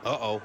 Uh-oh.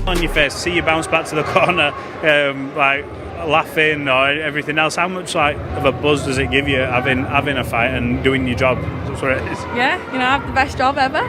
On your face, see you bounce back to the corner, like laughing or everything else. How much like of a buzz does it give you having a fight and doing your job? That's what it is. Yeah, I have the best job ever.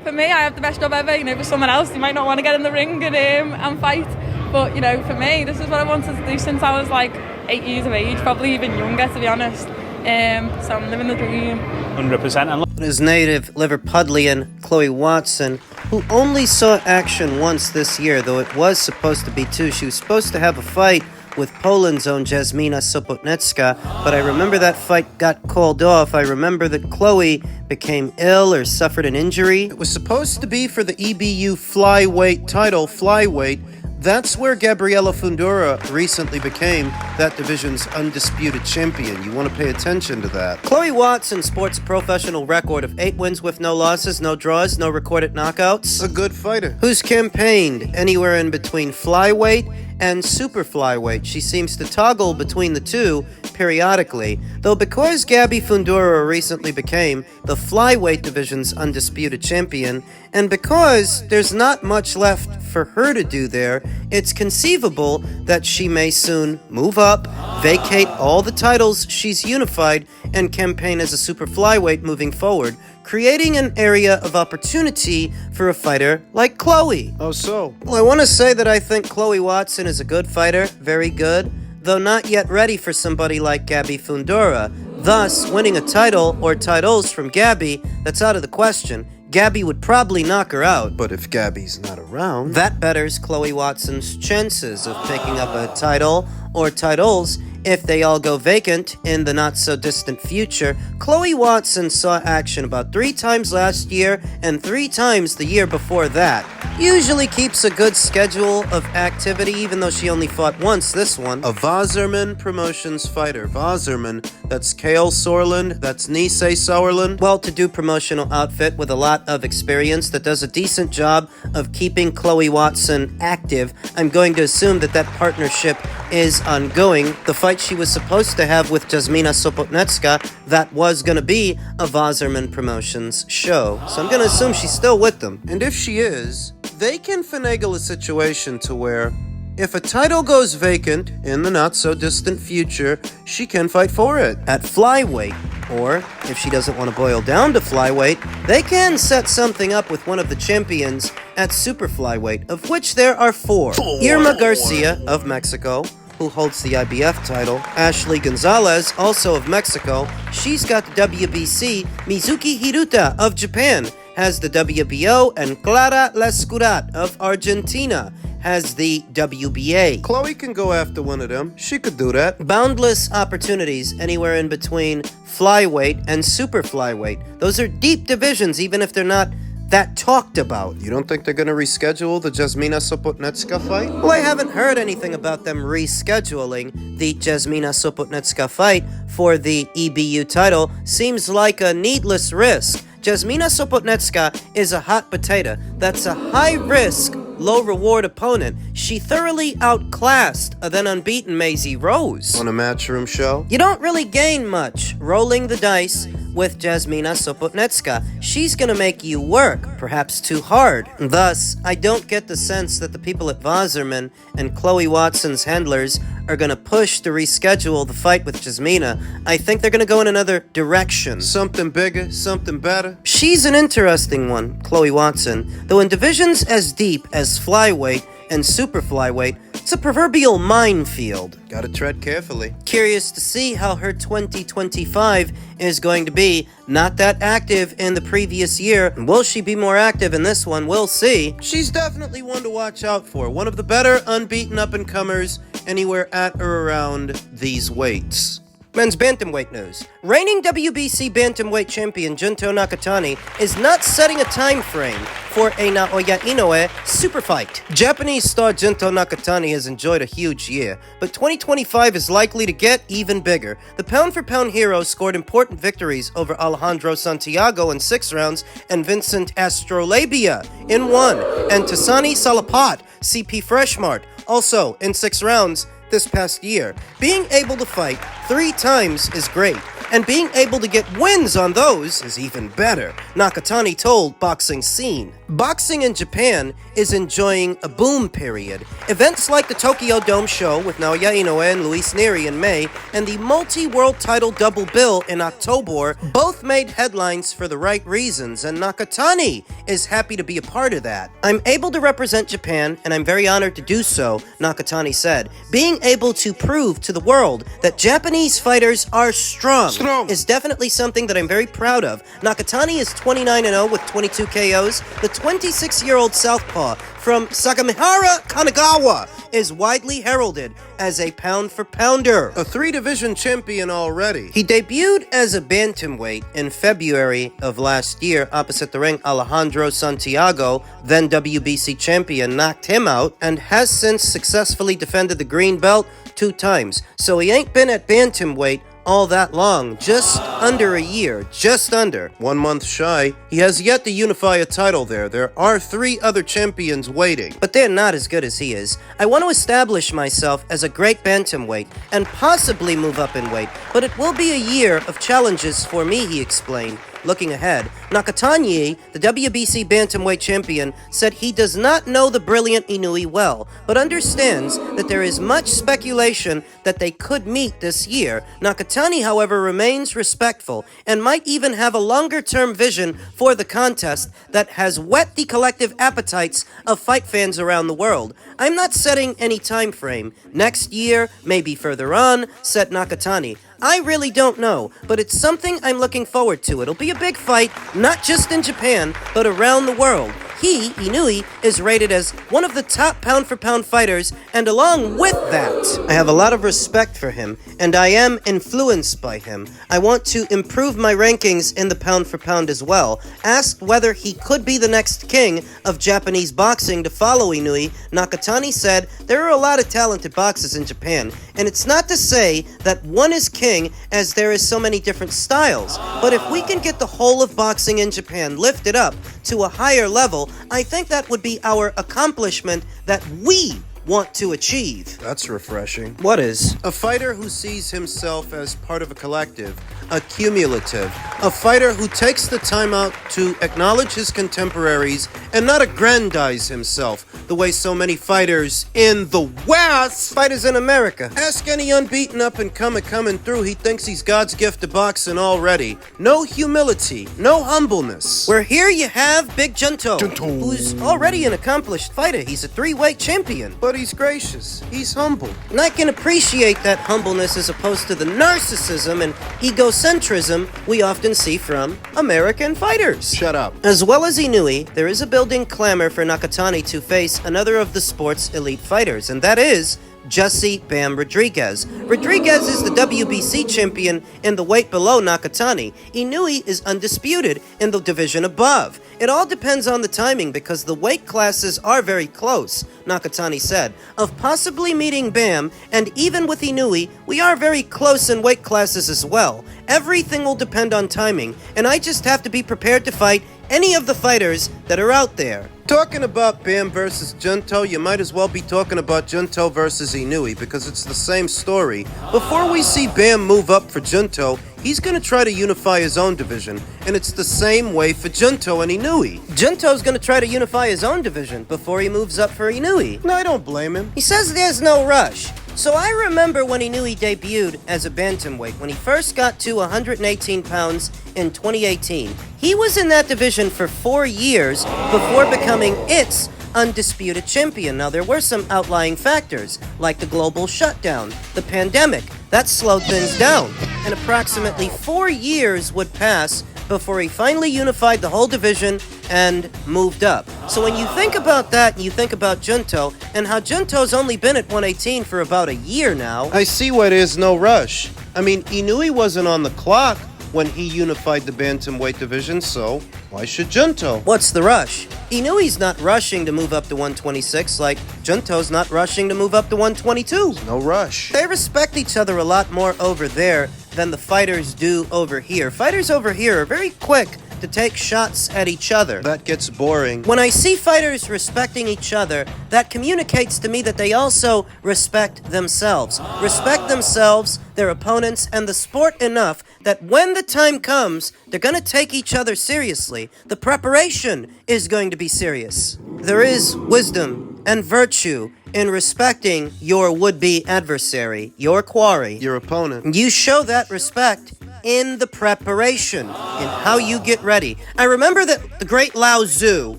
For me, I have the best job ever. For someone else, you might not want to get in the ring and fight. But for me, this is what I wanted to do since I was like 8 years of age, probably even younger, to be honest. So I'm living the dream. 100%. His native Liverpudlian Chloe Watson, who only saw action once this year, though it was supposed to be two. She was supposed to have a fight with Poland's own Jasmina Sopotnicka, but I remember that fight got called off. I remember that Chloe became ill or suffered an injury. It was supposed to be for the EBU flyweight title, flyweight. That's where Gabriela Fundora recently became that division's undisputed champion. You want to pay attention to that. Chloe Watson sports a professional record of 8 wins with no losses, no draws, no recorded knockouts. A good fighter. Who's campaigned anywhere in between flyweight and super flyweight. She seems to toggle between the two periodically, though because Gabby Fundora recently became the flyweight division's undisputed champion, and because there's not much left for her to do there, it's conceivable that she may soon move up, vacate all the titles she's unified, and campaign as a super flyweight moving forward, creating an area of opportunity for a fighter like Chloe. Oh, so? Well, I want to say that I think Chloe Watson is a good fighter, very good, though not yet ready for somebody like Gabby Fundora. Thus, winning a title or titles from Gabby, that's out of the question. Gabby would probably knock her out. But if Gabby's not around, that betters Chloe Watson's chances of picking up a title or titles if they all go vacant in the not-so-distant future. Chloe Watson saw action about 3 times last year and 3 times the year before that. Usually keeps a good schedule of activity, even though she only fought once this one. A Wasserman Promotions fighter. Wasserman, that's Kale Sorland, that's Nisei Sauerland. Well-to-do promotional outfit with a lot of experience that does a decent job of keeping Chloe Watson active. I'm going to assume that that partnership is ongoing. The fight she was supposed to have with Jasmina Sopotnicka, that was going to be a Wasserman Promotions show. So I'm going to assume she's still with them. And if she is, they can finagle a situation to where if a title goes vacant in the not-so-distant future, she can fight for it at flyweight. Or, if she doesn't want to boil down to flyweight, they can set something up with one of the champions at super flyweight, of which there are 4. Irma Garcia of Mexico, who holds the IBF title. Ashley Gonzalez, also of Mexico. She's got the WBC. Mizuki Hiruta of Japan has the WBO, and Clara Lescurat of Argentina has the WBA. Chloe can go after one of them. She could do that. Boundless opportunities anywhere in between flyweight and super flyweight. Those are deep divisions, even if they're not that talked about. You don't think they're going to reschedule the Jasmina Sopotnicka fight? Well, I haven't heard anything about them rescheduling the Jasmina Sopotnicka fight for the EBU title. Seems like a needless risk. Jasmina Sopotnicka is a hot potato. That's a high-risk, low-reward opponent. She thoroughly outclassed a then unbeaten Maisie Rose on a Matchroom show. You don't really gain much rolling the dice with Jasmina Sopotnicka. She's gonna make you work, perhaps too hard. Thus, I don't get the sense that the people at Wasserman and Chloe Watson's handlers are gonna push to reschedule the fight with Jasmina. I think they're gonna go in another direction. Something bigger, something better. She's an interesting one, Chloe Watson. Though in divisions as deep as flyweight and super flyweight, it's a proverbial minefield. Gotta tread carefully. Curious to see how her 2025 is going to be. Not that active in the previous year. Will she be more active in this one? We'll see. She's definitely one to watch out for. One of the better unbeaten up-and-comers anywhere at or around these weights. Men's bantamweight news. Reigning WBC bantamweight champion Junto Nakatani is not setting a time frame for a Naoya Inoue super fight. Japanese star Junto Nakatani has enjoyed a huge year, but 2025 is likely to get even bigger. The pound-for-pound hero scored important victories over Alejandro Santiago in 6 rounds and Vincent Astrolabia in 1, and Tasani Salapat, CP Freshmart, also in 6 rounds this past year. Being able to fight 3 times is great, and being able to get wins on those is even better, Nakatani told Boxing Scene. Boxing in Japan is enjoying a boom period. Events like the Tokyo Dome show with Naoya Inoue and Luis Neri in May, and the multi-world title double bill in October, both made headlines for the right reasons, and Nakatani is happy to be a part of that. I'm able to represent Japan, and I'm very honored to do so, Nakatani said. Being able to prove to the world that Japanese fighters are strong is definitely something that I'm very proud of. Nakatani is 29-0 with 22 KOs. The 26-year-old southpaw from Sagamihara, Kanagawa is widely heralded as a pound-for-pounder. A 3-division champion already. He debuted as a bantamweight in February of last year. Opposite the ring, Alejandro Santiago, then WBC champion, knocked him out and has since successfully defended the green belt 2 times. So he ain't been at bantamweight all that long, just under a year, just under. 1 month shy. He has yet to unify a title there. There are 3 other champions waiting. But they're not as good as he is. I want to establish myself as a great bantamweight and possibly move up in weight, but it will be a year of challenges for me, he explained. Looking ahead, Nakatani, the WBC bantamweight champion, said he does not know the brilliant Inoue well, but understands that there is much speculation that they could meet this year. Nakatani, however, remains respectful and might even have a longer-term vision for the contest that has whet the collective appetites of fight fans around the world. I'm not setting any time frame. Next year, maybe further on, said Nakatani. I really don't know, but it's something I'm looking forward to. It'll be a big fight, not just in Japan, but around the world. He, Inoue, is rated as one of the top pound-for-pound fighters, and along with that, I have a lot of respect for him, and I am influenced by him. I want to improve my rankings in the pound-for-pound as well. Asked whether he could be the next king of Japanese boxing to follow Inoue, Nakatani said, there are a lot of talented boxers in Japan, and it's not to say that one is king as there is so many different styles, but if we can get the whole of boxing in Japan lifted up to a higher level, I think that would be our accomplishment that we want to achieve. That's refreshing. What is? A fighter who sees himself as part of a collective, a cumulative, a fighter who takes the time out to acknowledge his contemporaries and not aggrandize himself the way so many fighters in the West, Fighters in America. ask any unbeaten up-and-comer coming through, he thinks he's God's gift to boxing already. No humility, no humbleness. Where here you have Big Junto, Junto. who's already an accomplished fighter. He's a 3-weight champion. But he's gracious, he's humble. And I can appreciate that humbleness as opposed to the narcissism and egocentrism we often see from American fighters. Shut up. As well as Inoue, there is a building clamor for Nakatani to face another of the sport's elite fighters, and that is Jesse Bam Rodriguez. Rodriguez is the WBC champion in the weight below Nakatani. Inoue is undisputed in the division above. It all depends on the timing because the weight classes are very close, Nakatani said. Of possibly meeting Bam, and even with Inoue, we are very close in weight classes as well. Everything will depend on timing, and I just have to be prepared to fight any of the fighters that are out there. Talking about Bam versus Junto, you might as well be talking about Junto versus Inoue because it's the same story. Before we see Bam move up for Junto, he's going to try to unify his own division, and it's the same way for Junto and Inoue. Junto's gonna try to unify his own division before he moves up for Inoue. No, I don't blame him. He says there's no rush. So I remember when Inoue debuted as a bantamweight, when he first got to 118 pounds in 2018. He was in that division for 4 years before becoming its undisputed champion. Now, there were some outlying factors, like the global shutdown, the pandemic, that slowed things down, and approximately 4 years would pass before he finally unified the whole division and moved up. So when you think about that, and you think about Junto, and how Junto's only been at 118 for about a year now, I see why there's no rush. I mean, Inoue wasn't on the clock when he unified the bantamweight division, so why should Junto? what's the rush? Inoue's not rushing to move up to 126 like Junto's not rushing to move up to 122. No rush. They respect each other a lot more over there than the fighters do over here. Fighters over here are very quick to take shots at each other. That gets boring. When I see fighters respecting each other, that communicates to me that they also respect themselves. Respect themselves, their opponents, and the sport enough that when the time comes, they're going to take each other seriously. The preparation is going to be serious. There is wisdom and virtue in respecting your would-be adversary, your quarry. Your opponent. You show that respect in the preparation, in how you get ready. I remember that the great Lao Tzu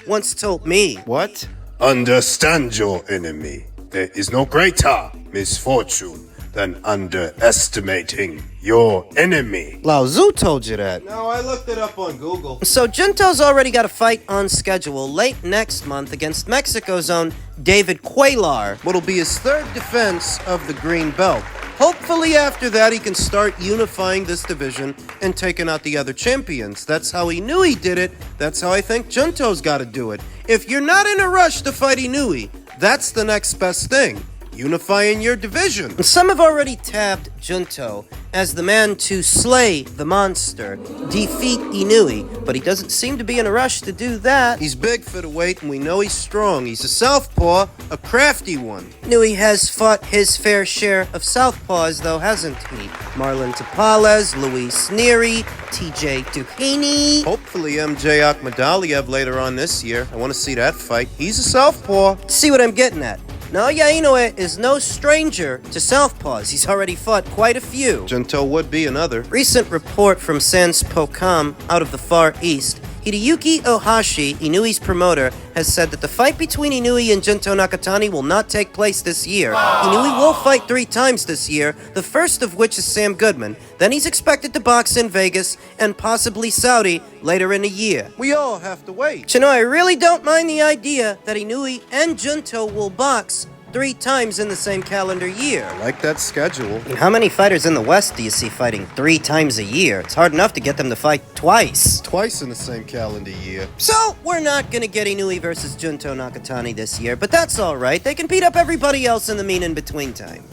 once told me, What? Understand your enemy. There is no greater misfortune than underestimating your enemy. Lao Tzu told you that. No, I looked it up on Google. So Junto's already got a fight on schedule late next month against Mexico's own David Cuellar. What'll be his third defense of the green belt. Hopefully after that he can start unifying this division and taking out the other champions. That's how Inoue did it. That's how I think Junto's got to do it. If you're not in a rush to fight Inoue, that's the next best thing. Unifying your division. Some have already tabbed Junto as the man to slay the monster, defeat Inoue, but he doesn't seem to be in a rush to do that. He's big for the weight and we know he's strong. He's a southpaw, a crafty one. Inoue has fought his fair share of southpaws, though, hasn't he? Marlon Tapales, Luis Nery, TJ Duhaney. Hopefully MJ Akhmadaliev later on this year. I want to see that fight. He's a southpaw. See what I'm getting at? Naoya Inoue is no stranger to southpaws. He's already fought quite a few. Junto would be another. Recent report from Sans Pokam out of the Far East, Hideyuki Ohashi, Inoue's promoter, has said that the fight between Inoue and Junto Nakatani will not take place this year. Inoue will fight 3 times this year, the first of which is Sam Goodman. Then he's expected to box in Vegas and possibly Saudi later in the year. We all have to wait. You know, I really don't mind the idea that Inoue and Junto will box 3 times in the same calendar year. I like that schedule. And how many fighters in the West do you see fighting 3 times a year? It's hard enough to get them to fight twice. Twice in the same calendar year. So, we're not gonna get Inoue versus Junto Nakatani this year, but that's alright. They can beat up everybody else in the mean in-between time.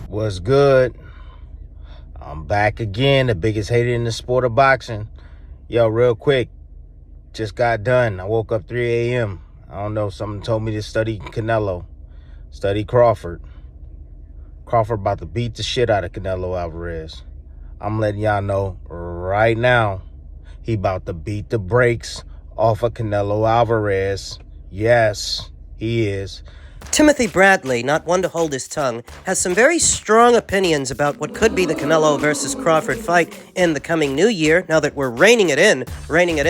What's good? I'm back again, the biggest hater in the sport of boxing. Yo, real quick, just got done. I woke up 3 a.m. I don't know, someone told me to study Canelo, study Crawford. Crawford about to beat the shit out of Canelo Alvarez. I'm letting y'all know right now, he about to beat the brakes off of Canelo Alvarez. Yes, he is. Timothy Bradley, not one to hold his tongue, has some very strong opinions about what could be the Canelo versus Crawford fight in the coming new year. Now that we're reining it in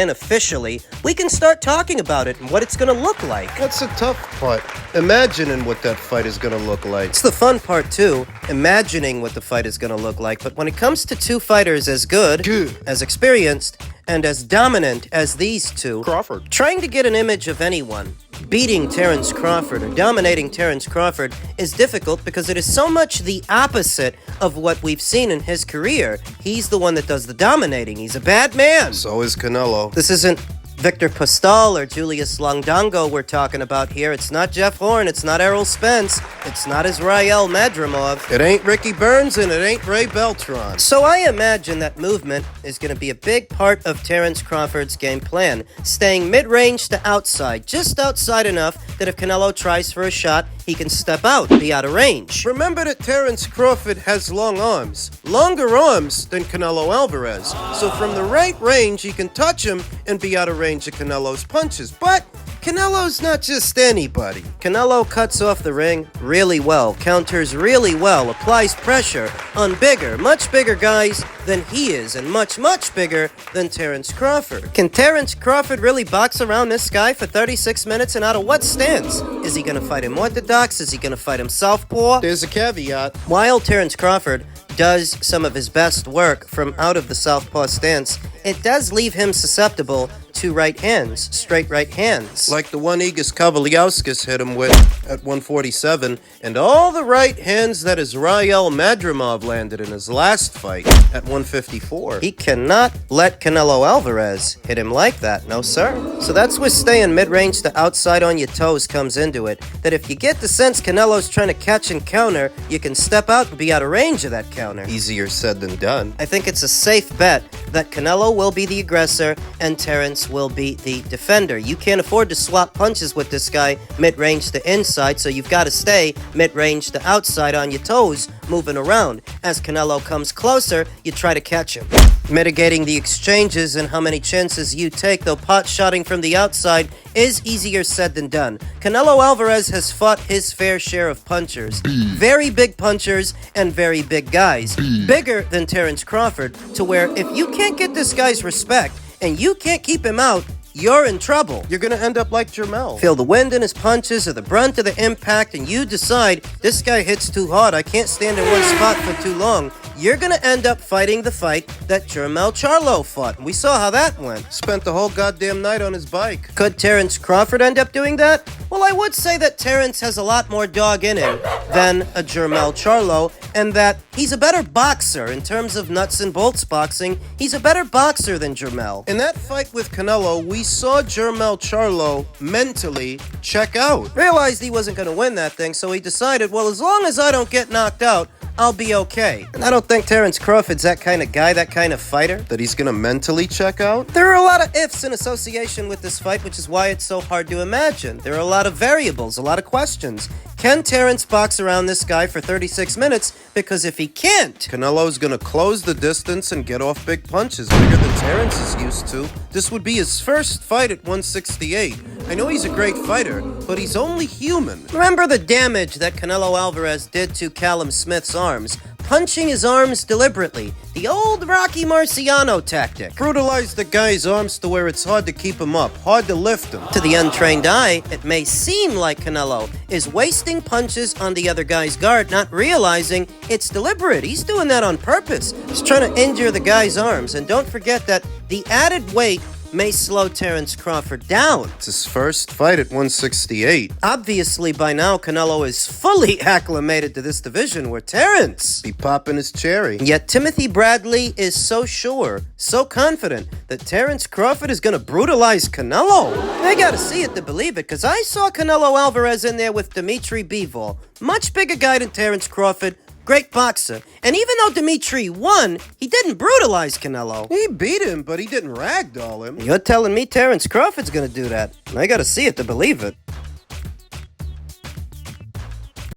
officially, we can start talking about it and what it's going to look like. That's a tough part. Imagining what that fight is going to look like. It's the fun part, too, imagining what the fight is going to look like. But when it comes to 2 fighters as good, as experienced, and as dominant as these two, Crawford. Trying to get an image of anyone beating Terence Crawford or dominating Terence Crawford is difficult because it is so much the opposite of what we've seen in his career. He's the one that does the dominating. He's a bad man. So is Canelo. This isn't Victor Postal or Julius Longdongo we're talking about here. It's not Jeff Horn. It's not Errol Spence. It's not Israel Madrimov. It ain't Ricky Burns and it ain't Ray Beltran. So I imagine that movement is going to be a big part of Terence Crawford's game plan, staying mid-range to outside, just outside enough that if Canelo tries for a shot, he can step out, be out of range. Remember that Terence Crawford has long arms. Longer arms than Canelo Alvarez. So from the right range, he can touch him and be out of range of Canelo's punches. But Canelo's not just anybody. Canelo cuts off the ring really well, counters really well, applies pressure on bigger, much bigger guys than he is, and much, much bigger than Terence Crawford. Can Terence Crawford really box around this guy for 36 minutes, and out of what stance? Is he gonna fight him orthodox? Is he gonna fight him southpaw? There's a caveat. While Terence Crawford does some of his best work from out of the southpaw stance, it does leave him susceptible to right hands, straight right hands. Like the one Igis Kavaliauskas hit him with at 147, and all the right hands that Israel Madrimov landed in his last fight at 154. He cannot let Canelo Alvarez hit him like that, no sir. So that's where staying mid-range to outside on your toes comes into it. That if you get the sense Canelo's trying to catch and counter, you can step out and be out of range of that counter. Easier said than done. I think it's a safe bet that Canelo will be the aggressor and Terence will be the defender. You can't afford to swap punches with this guy mid-range to inside, so you've got to stay mid-range to outside on your toes, moving around. As Canelo comes closer, you try to catch him. Mitigating the exchanges and how many chances you take, though pot-shotting from the outside is easier said than done. Canelo Alvarez has fought his fair share of punchers. Very big punchers and very big guys. Bigger than Terence Crawford, to where if you can't get this guy's respect and you can't keep him out, you're in trouble. You're gonna end up like Jermell. Feel the wind in his punches or the brunt of the impact, and you decide, this guy hits too hard, I can't stand in one spot for too long. You're gonna end up fighting the fight that Jermell Charlo fought. And we saw how that went. Spent the whole goddamn night on his bike. Could Terence Crawford end up doing that? Well, I would say that Terence has a lot more dog in him than a Jermell Charlo, and that he's a better boxer in terms of nuts and bolts boxing. He's a better boxer than Jermell. In that fight with Canelo, we saw Jermell Charlo mentally check out. Realized he wasn't going to win that thing, so he decided, well, as long as I don't get knocked out, I'll be okay. And I don't think Terence Crawford's that kind of guy, that kind of fighter. That he's gonna mentally check out? There are a lot of ifs in association with this fight, which is why it's so hard to imagine. There are a lot of variables, a lot of questions. Can Terence box around this guy for 36 minutes? Because if he can't, Canelo's gonna close the distance and get off big punches, bigger than Terence is used to. This would be his first fight at 168. I know he's a great fighter, but he's only human. remember the damage that Canelo Alvarez did to Callum Smith's arms, punching his arms deliberately. The old Rocky Marciano tactic. Brutalize the guy's arms to where it's hard to keep him up, hard to lift him. To the untrained eye, it may seem like Canelo is wasting punches on the other guy's guard, not realizing it's deliberate. He's doing that on purpose. He's trying to injure the guy's arms. And don't forget that the added weight may slow Terence Crawford down. It's his first fight at 168. Obviously, by now, Canelo is fully acclimated to this division where Terence Be popping his cherry. Yet Timothy Bradley is so sure, so confident that Terence Crawford is going to brutalize Canelo. I gotta see it to believe it, because I saw Canelo Alvarez in there with Dimitri Bivol. Much bigger guy than Terence Crawford, great boxer. And even though Dimitri won, he didn't brutalize Canelo. He beat him, but he didn't ragdoll him. You're telling me Terence Crawford's going to do that? I gotta see it to believe it.